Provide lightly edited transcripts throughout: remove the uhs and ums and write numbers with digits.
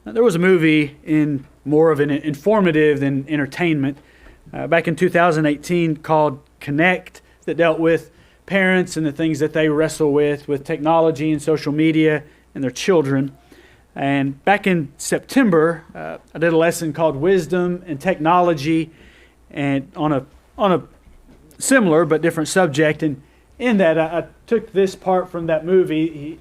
There was a movie in more of an informative than entertainment back in 2018 called Connect that dealt with parents and the things that they wrestle with technology and social media and their children. And back in September, I did a lesson called Wisdom and Technology, and on a similar but different subject. And in that, I took this part from that movie.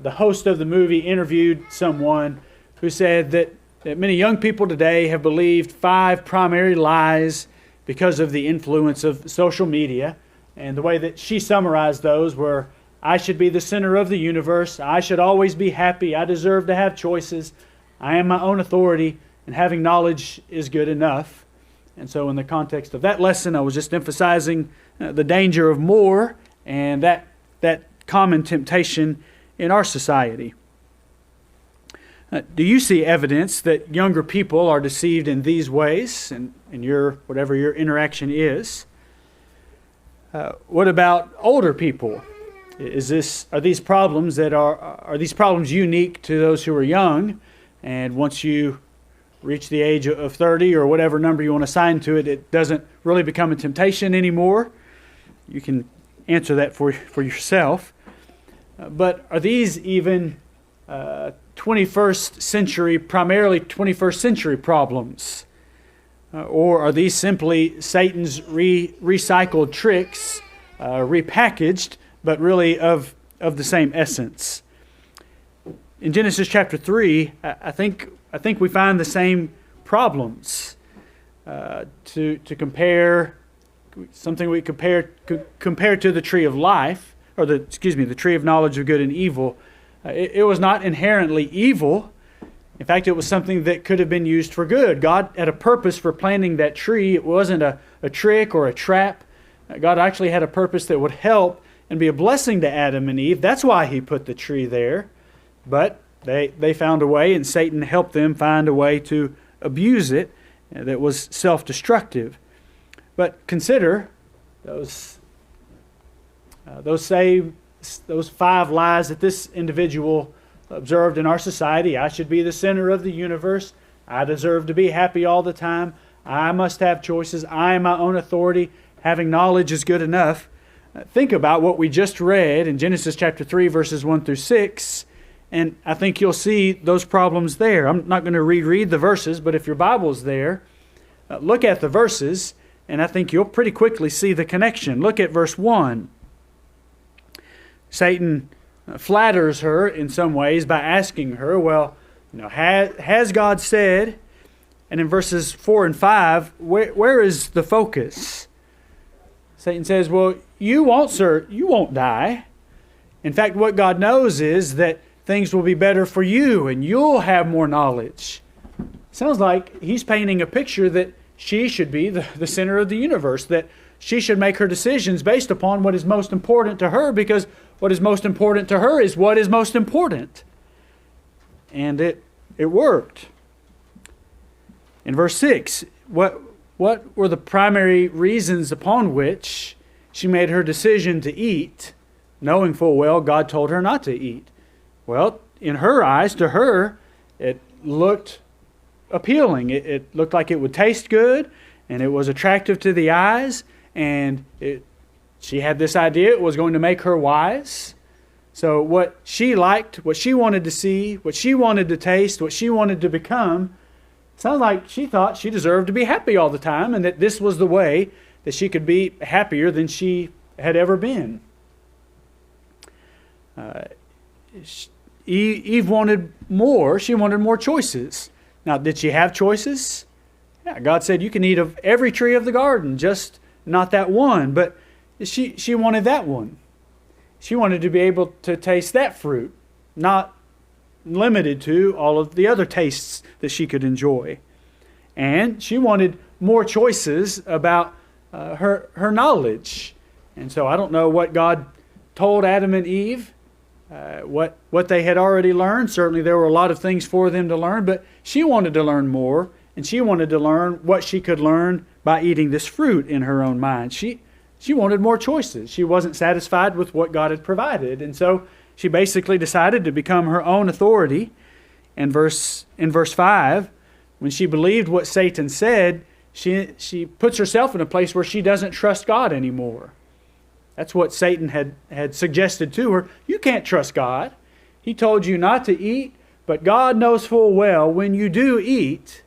The host of the movie interviewed someone who said that many young people today have believed 5 primary lies because of the influence of social media. And the way that she summarized those were, I should be the center of the universe, I should always be happy, I deserve to have choices, I am my own authority, and having knowledge is good enough. And so in the context of that lesson, I was just emphasizing the danger of more and that common temptation in our society. Do you see evidence that younger people are deceived in these ways in your whatever your interaction is? What about older people? Are these problems unique to those who are young? And once you reach the age of 30 or whatever number you want to assign to it, it doesn't really become a temptation anymore. You can answer that for yourself. But are these even 21st century, primarily 21st century problems? Or are these simply Satan's recycled tricks, repackaged, but really of the same essence? In Genesis chapter 3, I think we find the same problems. To compare something we compare to the tree of life, or the tree of knowledge of good and evil. It was not inherently evil. In fact, it was something that could have been used for good. God had a purpose for planting that tree. It wasn't a trick or a trap. God actually had a purpose that would help and be a blessing to Adam and Eve. That's why He put the tree there. But they found a way, and Satan helped them find a way to abuse it that was self-destructive. But consider those 5 lies that this individual observed in our society. I should be the center of the universe. I deserve to be happy all the time. I must have choices. I am my own authority. Having knowledge is good enough. Think about what we just read in Genesis chapter 3, verses 1 through 6, and I think you'll see those problems there. I'm not going to reread the verses, but if your Bible's there, look at the verses, and I think you'll pretty quickly see the connection. Look at verse 1. Satan flatters her in some ways by asking her, well, has God said? And in verses 4 and 5, where is the focus? Satan says, well, you won't die. In fact, what God knows is that things will be better for you and you'll have more knowledge. Sounds like he's painting a picture that she should be the center of the universe, that she should make her decisions based upon what is most important to her, because what is most important to her is what is most important. And it worked. In verse 6, what were the primary reasons upon which she made her decision to eat, knowing full well God told her not to eat? Well, in her eyes, to her, it looked appealing. It looked like it would taste good, and it was attractive to the eyes, and she had this idea it was going to make her wise. So what she liked, what she wanted to see, what she wanted to taste, what she wanted to become, sounds like she thought she deserved to be happy all the time, and that this was the way that she could be happier than she had ever been. Eve wanted more. She wanted more choices. Now, did she have choices? Yeah, God said you can eat of every tree of the garden, just not that one. But she wanted that one. She wanted to be able to taste that fruit, not limited to all of the other tastes that she could enjoy. And she wanted more choices about her knowledge. And so I don't know what God told Adam and Eve, what they had already learned. Certainly there were a lot of things for them to learn, but she wanted to learn more, and she wanted to learn what she could learn by eating this fruit in her own mind. She wanted more choices. She wasn't satisfied with what God had provided, and so she basically decided to become her own authority in verse 5, when she believed what Satan said, she puts herself in a place where she doesn't trust God anymore. That's what Satan had suggested to her. You can't trust God. He told you not to eat, but God knows full well when you do eat,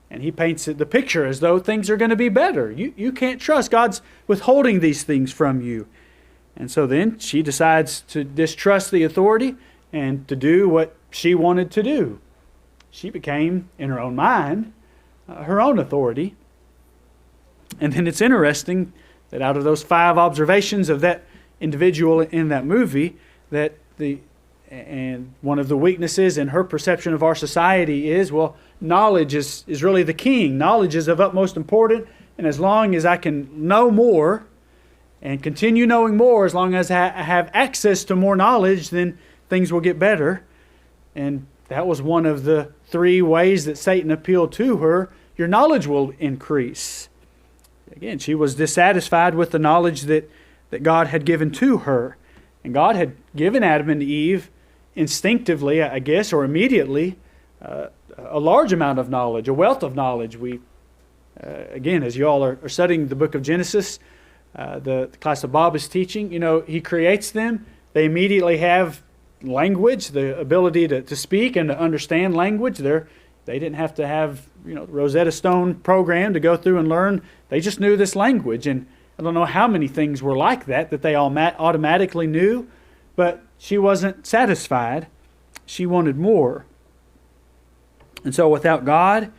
and he paints the picture as though things are going to be better. You can't trust. God's withholding these things from you. And so then she decides to distrust the authority and to do what she wanted to do. She became, in her own mind, her own authority. And then it's interesting that out of those 5 observations of that individual in that movie, that and one of the weaknesses in her perception of our society is, well, knowledge is really the king. Knowledge is of utmost importance, and as long as I can know more and continue knowing more, as long as I have access to more knowledge, then things will get better. And that was one of the 3 ways that Satan appealed to her. Your knowledge will increase. Again, she was dissatisfied with the knowledge that God had given to her. And God had given Adam and Eve instinctively, I guess, or immediately, a large amount of knowledge, a wealth of knowledge. Again, as you all are studying the book of Genesis, the class that Bob is teaching, he creates them. They immediately have language, the ability to speak and to understand language. They didn't have to have the Rosetta Stone program to go through and learn. They just knew this language. And I don't know how many things were like that they all automatically knew, but she wasn't satisfied. She wanted more. And so without God,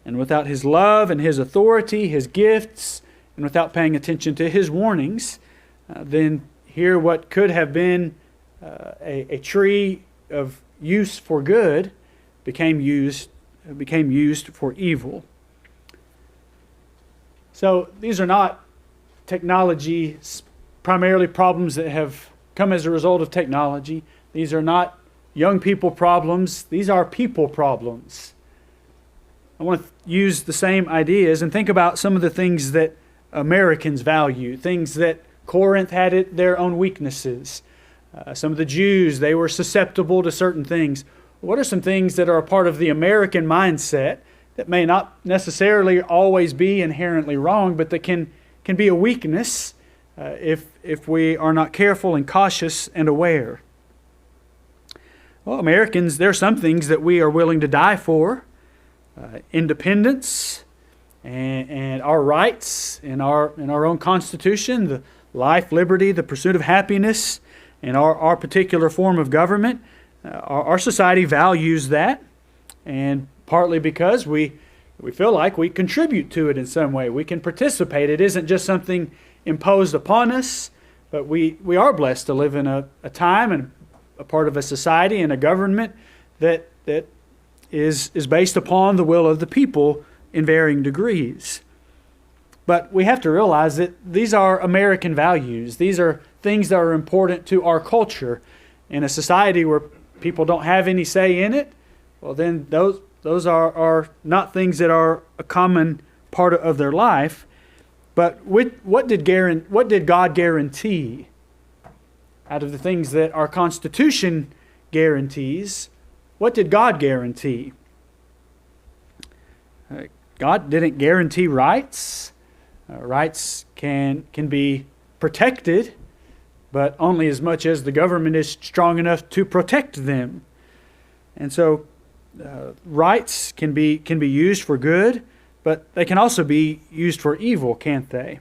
and without His love and His authority, His gifts, and without paying attention to His warnings, then here what could have been a tree of use for good became used for evil. So these are not technology, primarily problems that have come as a result of technology. These are not young people problems. These are people problems. I want to use the same ideas and think about some of the things that Americans value, things that Corinth had their own weaknesses. Some of the Jews, they were susceptible to certain things. What are some things that are a part of the American mindset that may not necessarily always be inherently wrong, but that can be a weakness if we are not careful and cautious and aware? Well, Americans, there are some things that we are willing to die for. Independence and our rights in our own Constitution, the life, liberty, the pursuit of happiness, and our particular form of government. Our society values that, and partly because we feel like we contribute to it in some way. We can participate. It isn't just something imposed upon us, but we are blessed to live in a time and a part of a society and a government that is based upon the will of the people in varying degrees. But we have to realize that these are American values. These are things that are important to our culture. In a society where people don't have any say in it, well, then those are not things that are a common part of their life. But what did God guarantee? Out of the things that our Constitution guarantees, what did God guarantee? God didn't guarantee rights. Rights can be protected, but only as much as the government is strong enough to protect them. And so rights can be used for good, but they can also be used for evil, can't they?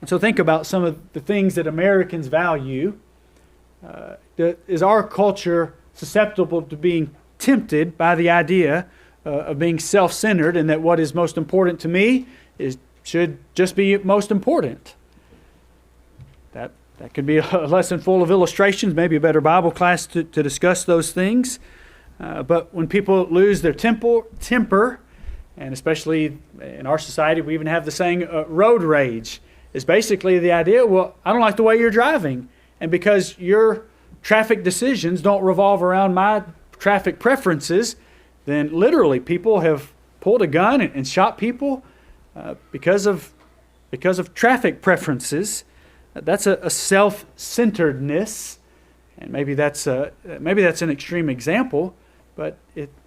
And so think about some of the things that Americans value. Is our culture susceptible to being tempted by the idea of being self-centered, and that what is most important to me should just be most important? That could be a lesson full of illustrations, maybe a better Bible class to discuss those things. But when people lose their temper, and especially in our society, we even have the saying, road rage. It's basically the idea, well, I don't like the way you're driving. And because your traffic decisions don't revolve around my traffic preferences, then literally people have pulled a gun and shot people because of traffic preferences. That's a self-centeredness, And maybe that's an extreme example, but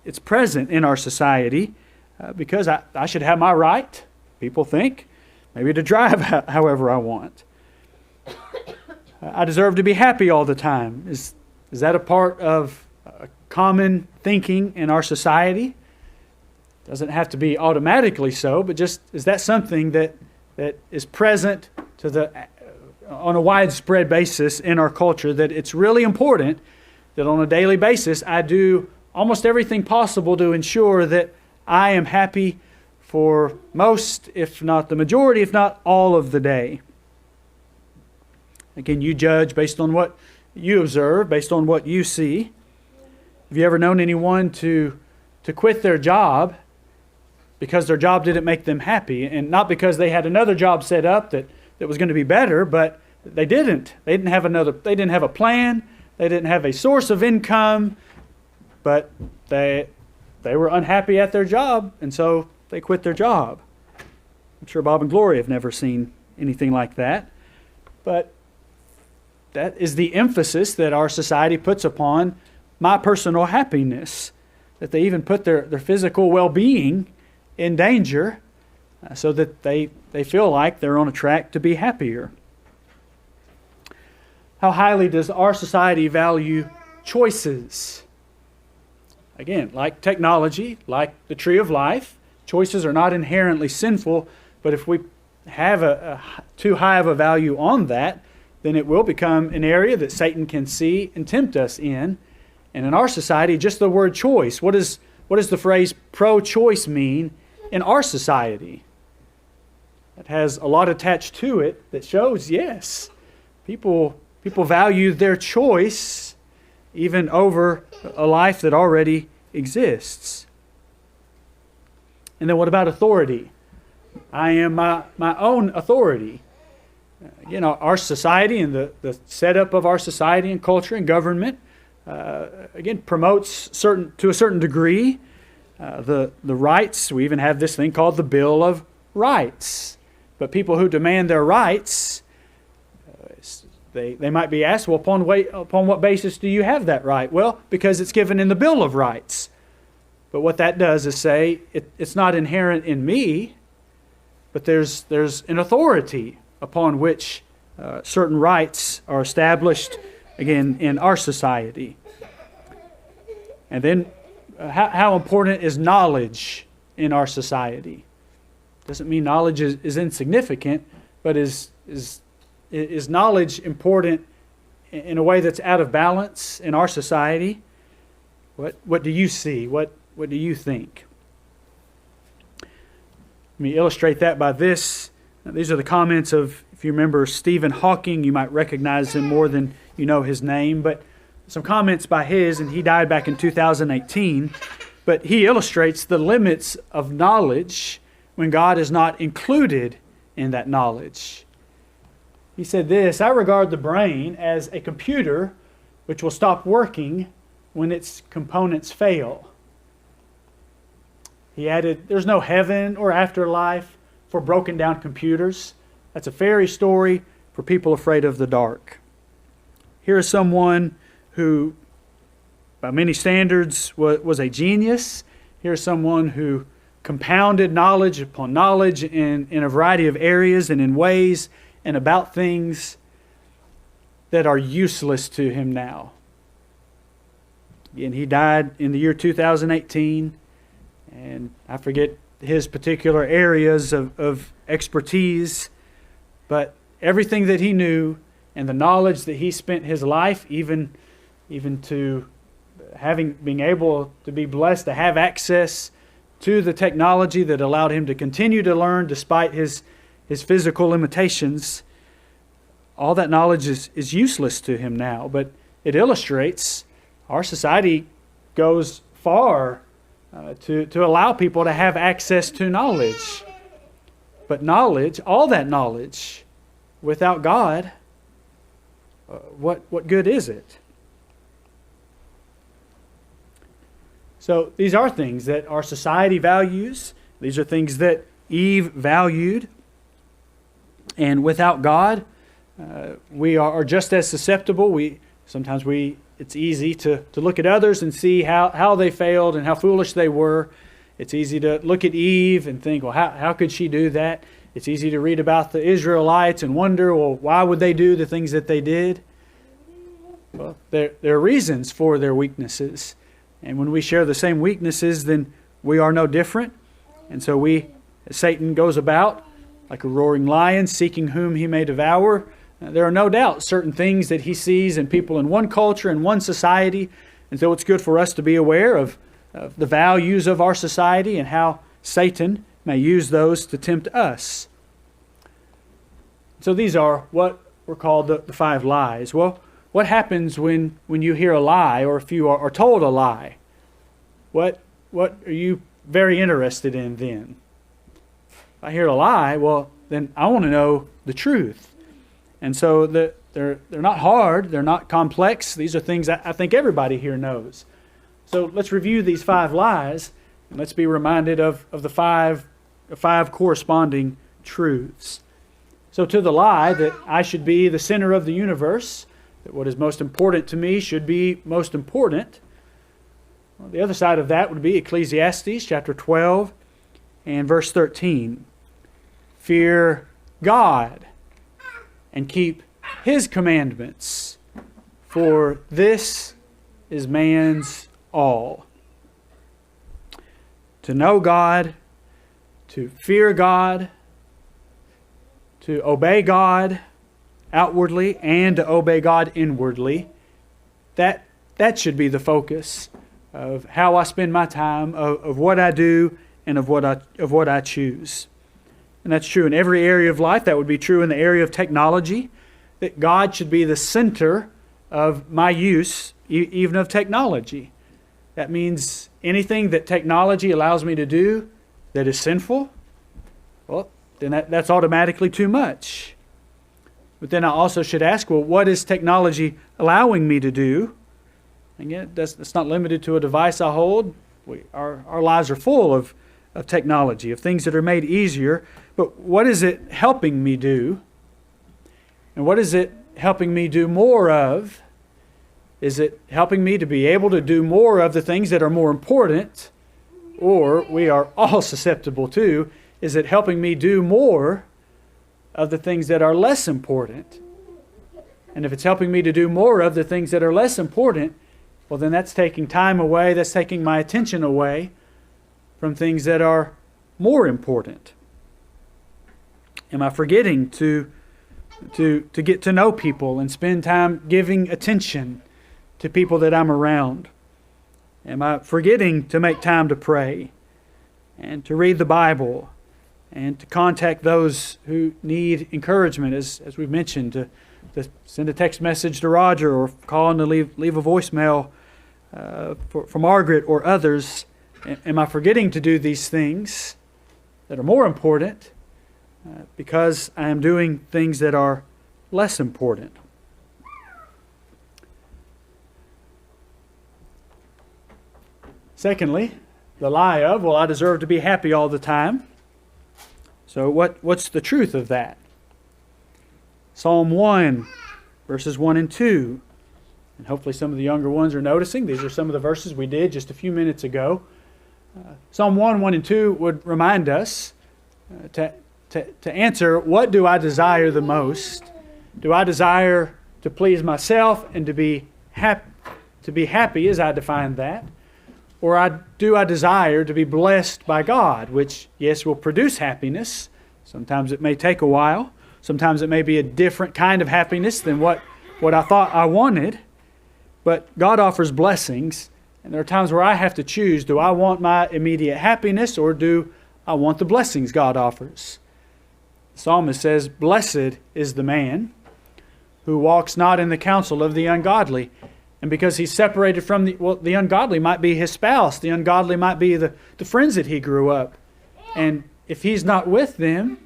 it's present in our society because I should have my right, people think, maybe to drive however I want. I deserve to be happy all the time. Is that a part of common thinking in our society? Doesn't have to be automatically so, but just is that something that is present on a widespread basis in our culture, that it's really important that on a daily basis I do almost everything possible to ensure that I am happy for most, if not the majority, if not all of the day. Again, you judge based on what you observe, based on what you see. Have you ever known anyone to quit their job because their job didn't make them happy, and not because they had another job set up that was going to be better, but they didn't. They didn't have a plan. They didn't have a source of income, but they were unhappy at their job, and so they quit their job. I'm sure Bob and Gloria have never seen anything like that, but that is the emphasis that our society puts upon my personal happiness, that they even put their physical well-being in danger so that they feel like they're on a track to be happier. How highly does our society value choices? Again, like technology, like the tree of life, choices are not inherently sinful, but if we have a too high of a value on that, then it will become an area that Satan can see and tempt us in. And in our society, just the word choice, what does the phrase pro-choice mean in our society? It has a lot attached to it that shows, yes, people value their choice even over a life that already exists. And then what about authority? I am my own authority. Our society and the setup of our society and culture and government, again, promotes to a certain degree the rights. We even have this thing called the Bill of Rights. But people who demand their rights, they might be asked, well, upon what basis do you have that right? Well, because it's given in the Bill of Rights. But what that does is say it's not inherent in me, but there's an authority upon which certain rights are established, again, in our society. And then how important is knowledge in our society? Doesn't mean knowledge is insignificant, but is knowledge important in a way that's out of balance in our society? What do you see? What do you think? Let me illustrate that by this. These are the comments of, if you remember Stephen Hawking, you might recognize him more than you know his name, but some comments by his, and he died back in 2018, but he illustrates the limits of knowledge when God is not included in that knowledge. He said this: I regard the brain as a computer which will stop working when its components fail. He added, there's no heaven or afterlife for broken down computers. That's a fairy story for people afraid of the dark. Here is someone who, by many standards, was a genius. Here's someone who compounded knowledge upon knowledge in a variety of areas and in ways and about things that are useless to him now. Again, he died in the year 2018, and I forget his particular areas of expertise, but everything that he knew and the knowledge that he spent his life, even to being able to be blessed to have access to the technology that allowed him to continue to learn despite his physical limitations, all that knowledge is useless to him now. But it illustrates our society goes far to allow people to have access to knowledge. But knowledge, all that knowledge, without God, what good is it? So these are things that our society values. These are things that Eve valued. And without God, we are just as susceptible. Sometimes it's easy to look at others and see how they failed and how foolish they were. It's easy to look at Eve and think, well, how could she do that? It's easy to read about the Israelites and wonder, well, why would they do the things that they did? Well, there are reasons for their weaknesses. And when we share the same weaknesses, then we are no different. And so Satan goes about like a roaring lion, seeking whom he may devour. There are no doubt certain things that he sees in people in one culture, in one society. And so it's good for us to be aware of the values of our society and how Satan may use those to tempt us. So these are what were called the 5 lies. Well, what happens when you hear a lie, or if you are told a lie? What are you very interested in then? If I hear a lie, well, then I want to know the truth. And so they're not hard, they're not complex. These are things I think everybody here knows. So let's review these 5 lies, and let's be reminded of the five corresponding truths. So to the lie that I should be the center of the universe, that what is most important to me should be most important. Well, the other side of that would be Ecclesiastes chapter 12 and verse 13. Fear God and keep His commandments, for this is man's all. To know God, to fear God, to obey God outwardly and to obey God inwardly, that should be the focus of how I spend my time, of what I do, and of what I choose. And that's true in every area of life. That would be true in the area of technology, that God should be the center of my use, even of technology. That means anything that technology allows me to do that is sinful, well, then that's automatically too much. But then I also should ask, well, what is technology allowing me to do? Again, that's not limited to a device I hold. Our lives are full of technology, of things that are made easier. But what is it helping me do? And what is it helping me do more of? Is it helping me to be able to do more of the things that are more important? Or we are all susceptible to, is it helping me do more of the things that are less important? And if it's helping me to do more of the things that are less important, well, then that's taking time away, that's taking my attention away from things that are more important. Am I forgetting to get to know people and spend time giving attention to people that I'm around? Am I forgetting to make time to pray and to read the Bible and to contact those who need encouragement, as we've mentioned, to send a text message to Roger or call and to leave a voicemail for Margaret or others? Am I forgetting to do these things that are more important because I am doing things that are less important? Secondly, the lie of, well, I deserve to be happy all the time. So what's the truth of that? Psalm 1, verses 1 and 2. And hopefully some of the younger ones are noticing. These are some of the verses we did just a few minutes ago. Psalm 1 and 2 would remind us to answer, what do I desire the most? Do I desire to please myself and to be happy as I define that? Or do I desire to be blessed by God, which, yes, will produce happiness. Sometimes it may take a while. Sometimes it may be a different kind of happiness than what I thought I wanted. But God offers blessings, and there are times where I have to choose, do I want my immediate happiness or do I want the blessings God offers? The psalmist says, blessed is the man who walks not in the counsel of the ungodly. And because he's separated from the ungodly might be his spouse. The ungodly might be the friends that he grew up. And if he's not with them,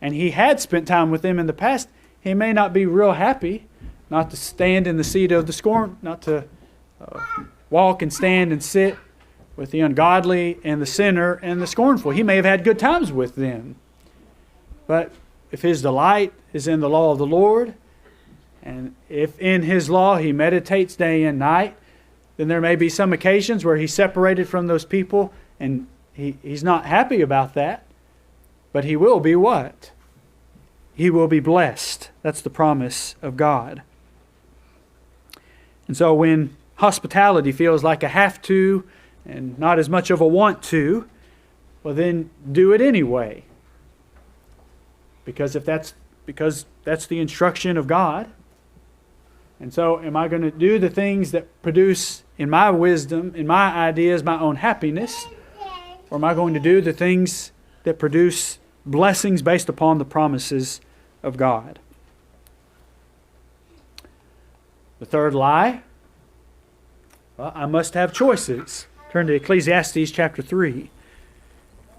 and he had spent time with them in the past, he may not be real happy, not to stand in the seat of the scorn, not to walk and stand and sit with the ungodly and the sinner and the scornful. He may have had good times with them. But if his delight is in the law of the Lord, And if in His law he meditates day and night, then there may be some occasions where he's separated from those people and he's not happy about that. But he will be what? He will be blessed. That's the promise of God. And so when hospitality feels like a have to and not as much of a want to, well then do it anyway. Because that's the instruction of God. And so am I going to do the things that produce in my wisdom, in my ideas, my own happiness? Or am I going to do the things that produce blessings based upon the promises of God? The third lie, well, I must have choices. Turn to Ecclesiastes chapter 3.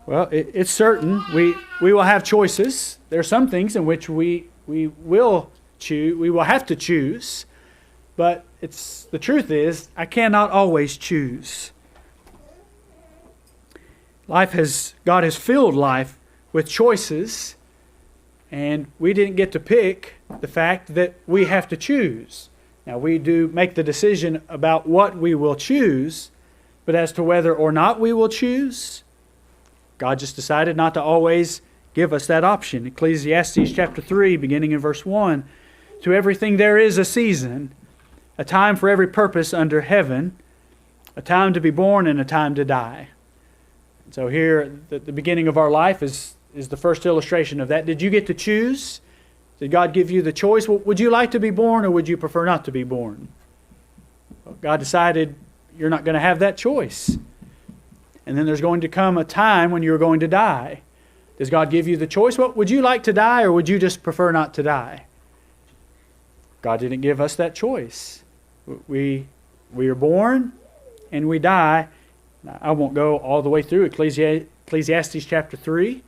Well, it's certain we will have choices. There are some things in which we will choose, we will have to choose, but the truth is I cannot always choose. God has filled life with choices, and we didn't get to pick the fact that we have to choose. Now we do make the decision about what we will choose, but as to whether or not we will choose, God just decided not to always give us that option. Ecclesiastes chapter 3, beginning in verse 1, to everything there is a season, a time for every purpose under heaven, a time to be born and a time to die. And so here, the beginning of our life is the first illustration of that. Did you get to choose? Did God give you the choice? Well, would you like to be born or would you prefer not to be born? Well, God decided you're not going to have that choice. And then there's going to come a time when you're going to die. Does God give you the choice? Well, would you like to die or would you just prefer not to die? God didn't give us that choice. We are born and we die. Now, I won't go all the way through Ecclesiastes chapter 3.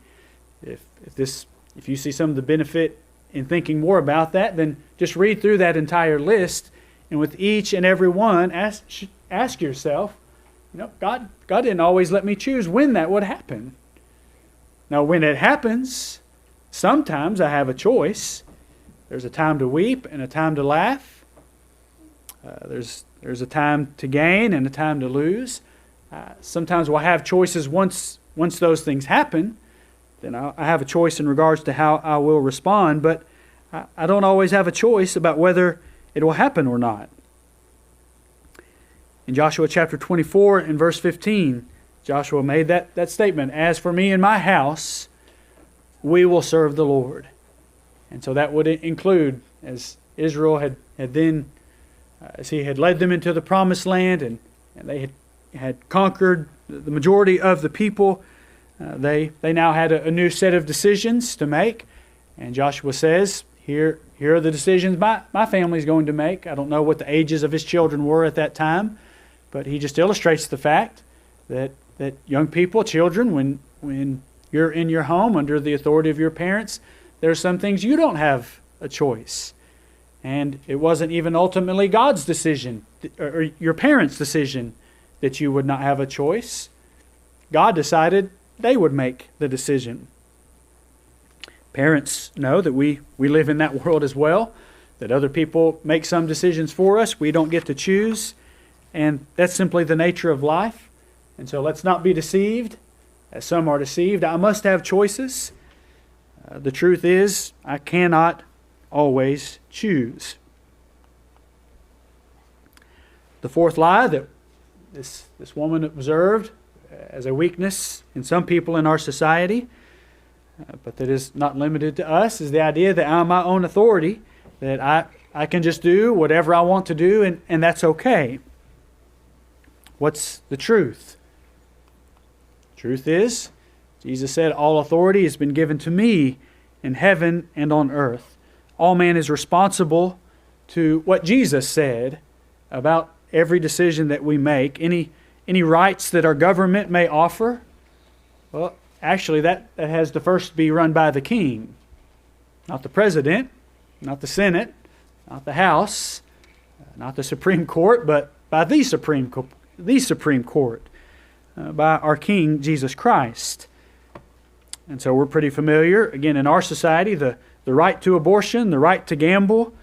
If you see some of the benefit in thinking more about that, then just read through that entire list, and with each and every one, ask yourself, God didn't always let me choose when that would happen. Now, when it happens, sometimes I have a choice. There's a time to weep and a time to laugh. There's a time to gain and a time to lose. Sometimes we'll have choices once those things happen. Then I have a choice in regards to how I will respond, but I don't always have a choice about whether it will happen or not. In Joshua chapter 24 and verse 15, Joshua made that statement, "As for me and my house, we will serve the Lord." And so that would include, as Israel had then, as He had led them into the promised land and they had conquered the majority of the people, they now had a new set of decisions to make. And Joshua says, here are the decisions my family's going to make. I don't know what the ages of his children were at that time, but he just illustrates the fact that young people, children, when you're in your home under the authority of your parents, there are some things you don't have a choice. And it wasn't even ultimately God's decision or your parents' decision that you would not have a choice. God decided they would make the decision. Parents know that we live in that world as well, that other people make some decisions for us. We don't get to choose, and that's simply the nature of life. And so let's not be deceived, as some are deceived. I must have choices. The truth is, I cannot always choose. The fourth lie that this woman observed as a weakness in some people in our society, but that is not limited to us, is the idea that I'm my own authority, that I can just do whatever I want to do and that's okay. What's the truth? Truth is, Jesus said, all authority has been given to me in heaven and on earth. All man is responsible to what Jesus said about every decision that we make. Any rights that our government may offer, well, actually that has to first be run by the king. Not the president, not the Senate, not the House, not the Supreme Court, but by the Supreme Court, by our King, Jesus Christ. And so we're pretty familiar, again, in our society, the right to abortion, the right to gamble,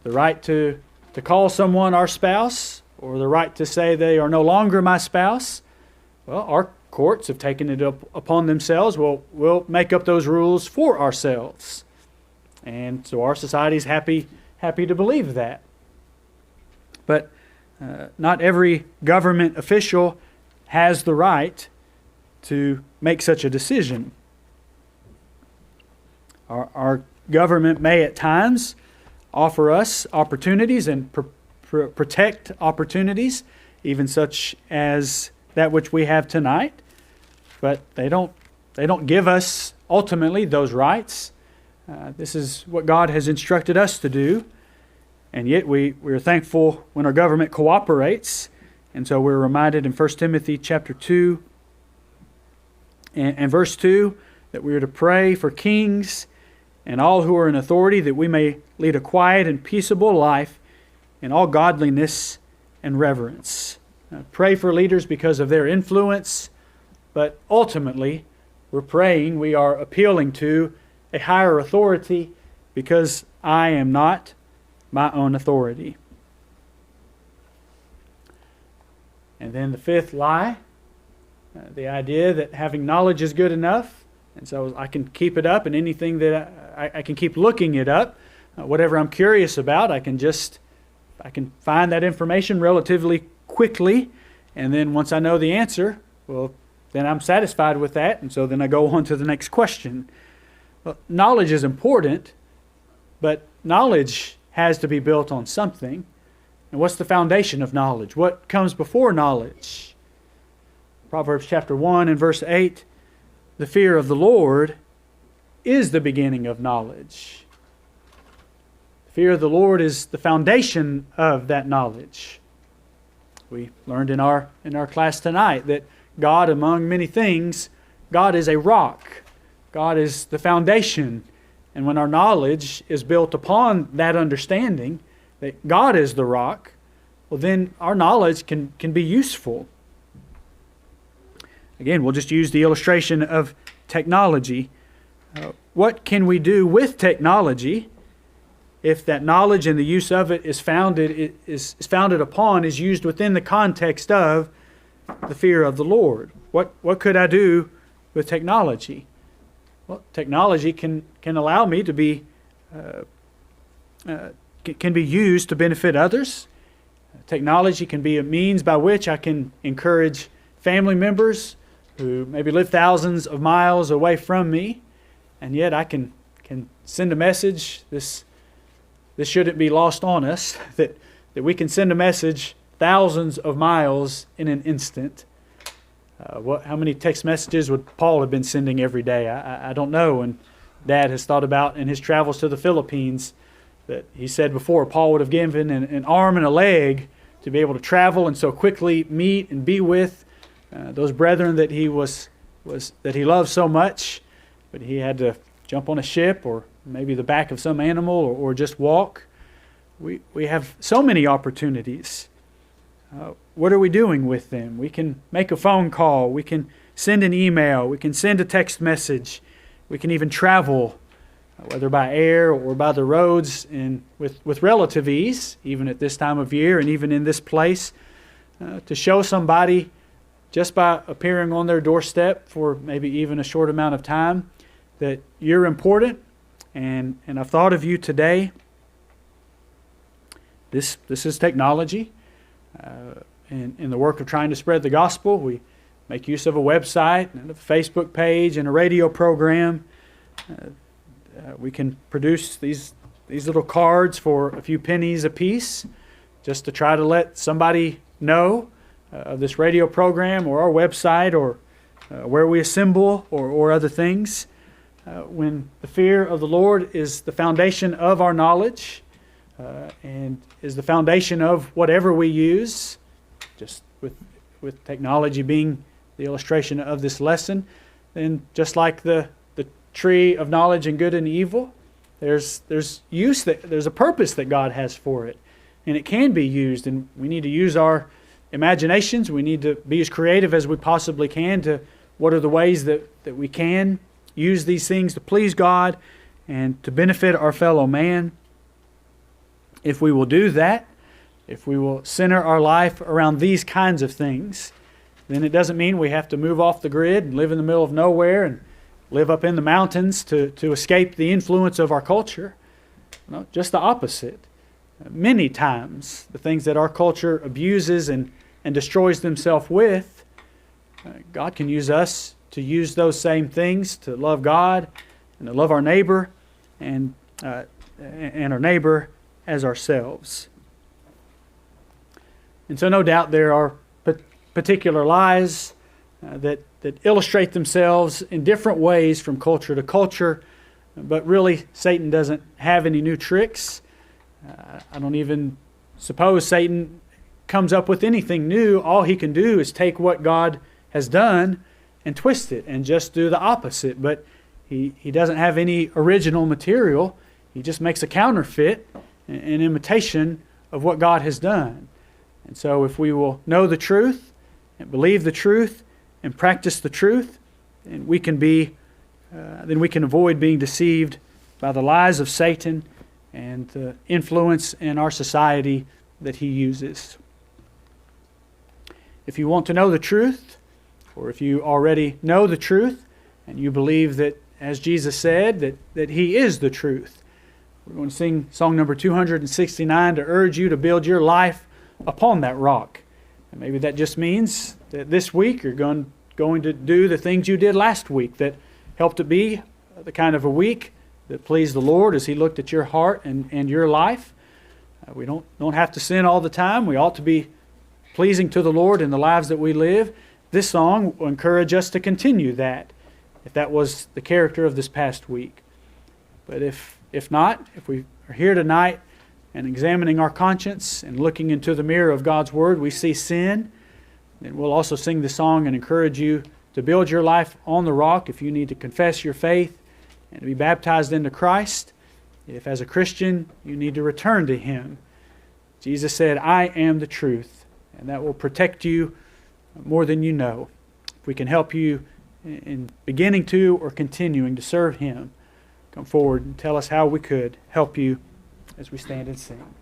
the the right to call someone our spouse, or the right to say they are no longer my spouse. Well, our courts have taken it upon themselves. Well, we'll make up those rules for ourselves. And so our society is happy to believe that. But not every government official has the right to make such a decision. Our government may at times offer us opportunities and protect opportunities, even such as that which we have tonight, but they don't give us ultimately those rights. This is what God has instructed us to do, and yet we're thankful when our government cooperates. And so we're reminded in 1 Timothy chapter 2 and verse 2 that we are to pray for kings and all who are in authority, that we may lead a quiet and peaceable life in all godliness and reverence. Pray for leaders because of their influence, but ultimately we're praying, we are appealing to a higher authority, because I am not my own authority. And then the fifth lie, the idea that having knowledge is good enough, and so I can keep it up, and anything that I can keep looking it up, whatever I'm curious about, I can find that information relatively quickly, and then once I know the answer, well, then I'm satisfied with that, and so then I go on to the next question. Well, knowledge is important, but knowledge has to be built on something. And what's the foundation of knowledge? What comes before knowledge? Proverbs chapter 1 and verse 8, the fear of the Lord is the beginning of knowledge. The fear of the Lord is the foundation of that knowledge. We learned in our class tonight that God, among many things, God is a rock. God is the foundation. And when our knowledge is built upon that understanding that God is the rock, well, then our knowledge can be useful. Again, we'll just use the illustration of technology. What can we do with technology if that knowledge and the use of it is founded upon, is used within the context of the fear of the Lord? What could I do with technology? Well, technology can allow me to be can be used to benefit others. Technology can be a means by which I can encourage family members who maybe live thousands of miles away from me, and yet I can send a message. This shouldn't be lost on us, that we can send a message thousands of miles in an instant. How many text messages would Paul have been sending every day? I don't know. And Dad has thought about in his travels to the Philippines that he said before Paul would have given an arm and a leg to be able to travel and so quickly meet and be with those brethren that he loved so much, but he had to jump on a ship or maybe the back of some animal or just walk. We have so many opportunities. What are we doing with them? We can make a phone call. We can send an email. We can send a text message. We can even travel, whether by air or by the roads, and with relative ease, even at this time of year and even in this place, to show somebody just by appearing on their doorstep for maybe even a short amount of time that you're important and I've thought of you today. This is technology. In the work of trying to spread the gospel, we make use of a website and a Facebook page and a radio program. We can produce these little cards for a few pennies a piece just to try to let somebody know of this radio program or our website or where we assemble or other things. When the fear of the Lord is the foundation of our knowledge and is the foundation of whatever we use, just with technology being the illustration of this lesson, then just like the tree of knowledge and good and evil, there's a purpose that God has for it, and it can be used, and we need to use our imaginations. We need to be as creative as we possibly can to what are the ways that we can use these things to please God and to benefit our fellow man. If we will do that, if we will center our life around these kinds of things, then it doesn't mean we have to move off the grid and live in the middle of nowhere and live up in the mountains to escape the influence of our culture. No, just the opposite. Many times, the things that our culture abuses and destroys themselves with, God can use us to use those same things to love God and to love our neighbor and our neighbor as ourselves. And so no doubt there are particular lies that illustrate themselves in different ways from culture to culture, but really Satan doesn't have any new tricks. I don't even suppose Satan comes up with anything new. All he can do is take what God has done and twist it and just do the opposite. But he doesn't have any original material. He just makes a counterfeit, an imitation of what God has done. And so if we will know the truth and believe the truth and practice the truth, then we can avoid being deceived by the lies of Satan and the influence in our society that he uses. If you want to know the truth, or if you already know the truth and you believe that, as Jesus said, that he is the truth, we're going to sing song number 269 to urge you to build your life upon that rock. And maybe that just means that this week you're going to do the things you did last week that helped it be the kind of a week that pleased the Lord as he looked at your heart and your life. We don't have to sin all the time. We ought to be pleasing to the Lord in the lives that we live. This song will encourage us to continue that, if that was the character of this past week. But if not, if we are here tonight and examining our conscience and looking into the mirror of God's Word, we see sin, then we'll also sing the song and encourage you to build your life on the rock if you need to confess your faith and to be baptized into Christ. If as a Christian you need to return to Him. Jesus said, I am the truth, and that will protect you more than you know. If we can help you in beginning to or continuing to serve Him, come forward and tell us how we could help you as we stand and sing.